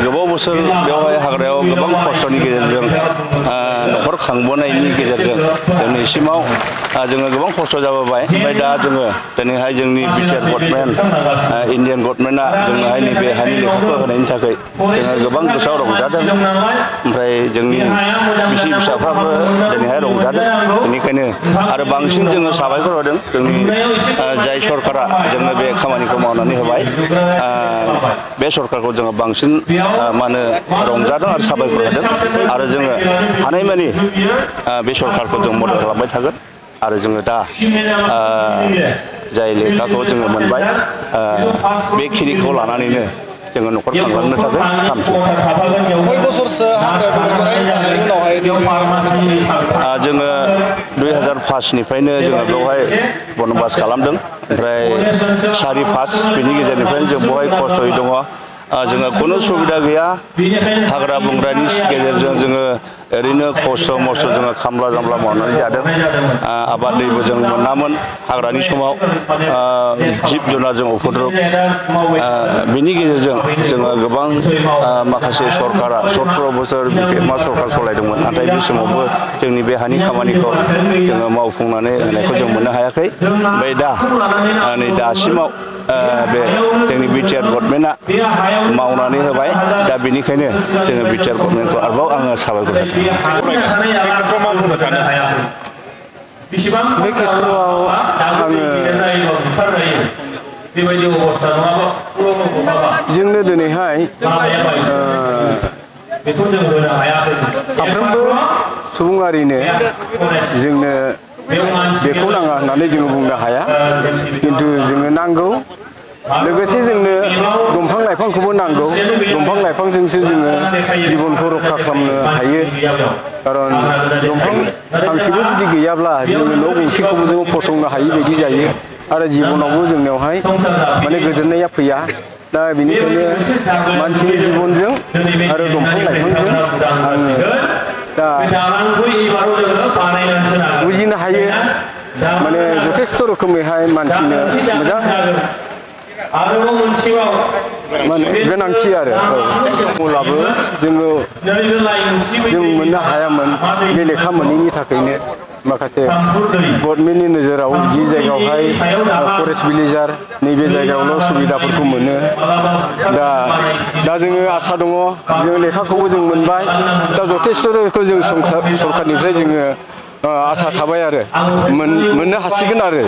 गोबाव बोसोर बेवहाय हाग्रायाव गोबां खस्थ'नि गेजेरजों न'खर खांबोनायनि गेजेरजों दिनैसिमाव जोङो गोबां खस्थ' जाबोबाय। ओमफ्राय दा जोङो दिनैहाय जोंनि बिटिआर गभर्नमेन्ट इन्डियान गभर्नमेन्टआ जोंनोहाय नैबे हानि लेखाखौ होनायनि थाखाय जोङो गोबां गोसोआव रंजादों। ओमफ्राय जोंनि बिसि फिसाफ्राबो दिनैहाय रंजादों। बेनिखायनो आरो बांसिन जोङो साबायखर होदों जोंनि जाय सरकारा जोंनो बे खामानिखौ मावनानै होबाय। बे सरकारखौ जोङो बांसिन मा होनो रंजादों आरो साबायखर होदों आरो जोङो हानायमानि बे सरकारखौ जों मदद खालामबाय थागोन। आरो जोङो दा जाय लेखाखौ जोङो मोनबाय बेखिनिखौ लानानैनो जोङो न'खर खांलांनो थाखाय थांखि। जोङो 2005निफ्रायनो जोङो बेवहाय बनबास खालामदों। ओमफ्राय 4-5 बिनि गेजेरनिफ्रायनो जों बेवहाय खस्थ'यै दङ। जोङो खुनु सुबिदा गैया। हाग्रा बंग्रानि गेजेरजों जोङो ओरैनो खस्थ' मस्थ' जोङो खामला जामला मावनानै जादों। आबाद दैबो जों मोनामोन हाग्रानि समाव जिब जुनारजों उपद्रब। बिनि गेजेरजों जोङो गोबां माखासे सरकारा 17 बोसोर मा सरकार सालायदोंमोन। नाथाय बे समावबो जोंनि बे हानि खामानिखौ जोङो मावफुंनानै होनायखौ जों मोननो हायाखै। ओमफ्राय दा नै दासिमाव बे जोंनि बिटिआर गभर्नमेन्टआ मावनानै होबाय। दा बेनिखायनो जोङो बिटिआर गभर्नमेन्टखौ आरोबाव आङो साबायखर होदों। बे खेत्रआव आङो जोंनो दिनैहाय साफ्रोमबो सुबुंआरिनो जोंनो बेखौ नाङा होननानै जोङो बुंनो हाया। खिन्थु जोंनो नांगौ। लोगोसे जोंनो दंफां लाइफांखौबो नांगौ। दंफां लाइफांजोंसो जोङो जिबनखौ रक्षा खालामनो हायो। खारन दंफां फांसेबो जुदि गैयाब्ला जोङो न' गंसेखौबो जोङो फसंनो हायि बायदि जायो। आरो जिबनावबो जोंनियावहाय माने गोजोननाया फैया। दा बेनिखायनो मानसिनि जिबनजों आरो दंफां लाइफांजों आङो दा बुजिनो हायो। माने जथेस्थ' रोखोमैहाय मानसिनो मोजां गोनांथि आरो अब्लाबो जोङो जों मोननो हायामोन बे लेखा मोनैनि थाखायनो। माखासे गभर्नमेन्टनि नोजोराव जि जायगायावहाय फरेस्ट भिलेजार नैबे जायगायावल' सुबिदाफोरखौ मोनो। दा जोङो आसा दङ जों लेखाखौबो जों मोनबाय। दा जथेस्थ' रोखोम जों सरकारनिफ्राय जोङो आसा थाबाय आरो मोननो हासिगोन आरो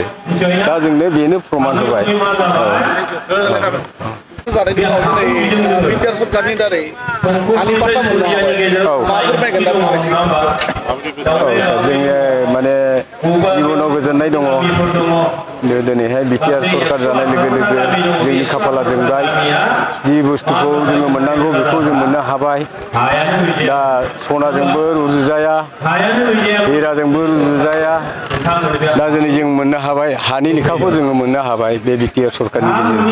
दा जोंनो बेनो प्रमान होबाय। बिटिआर सरकारनि दारै हानि पाट्टा मोननो हाबाय। माफोर बायगोन दा जोङो माने जिबनाव गोजोननाय दङ। दिनैहाय बिटिआर सरकार जानाय लोगो लोगो जोंनि खाफाला जोंबाय। जि बुस्थुखौ जोङो मोननांगौ बेखौ जों मोननो हाबाय। दा सनाजोंबो रुजुजाया, हिराजोंबो रुजुजाया। दा दिनै जों मोननो हाबाय हानि लेखाखौ जोङो मोननो हाबाय बे बिटिआर सरकारनि गेजेरजों।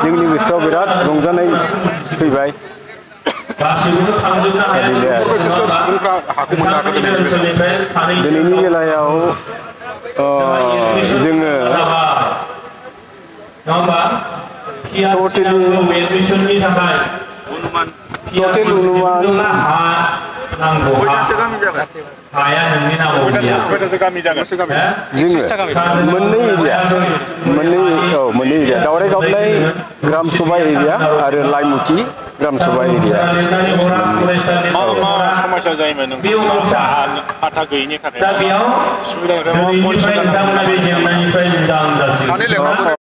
जोंनि गोसोआव बिराद रंजानाय फैबाय। दिनैनि बेलायाव जोङो टटेल मोननै एरिया दावराय गावनाय ग्राम सभा एरिया आरो लाइमुथि ग्राम सभा एरिया। समस्या जायोमोन पाट्टा गैयिनि थाखाय सुबिदा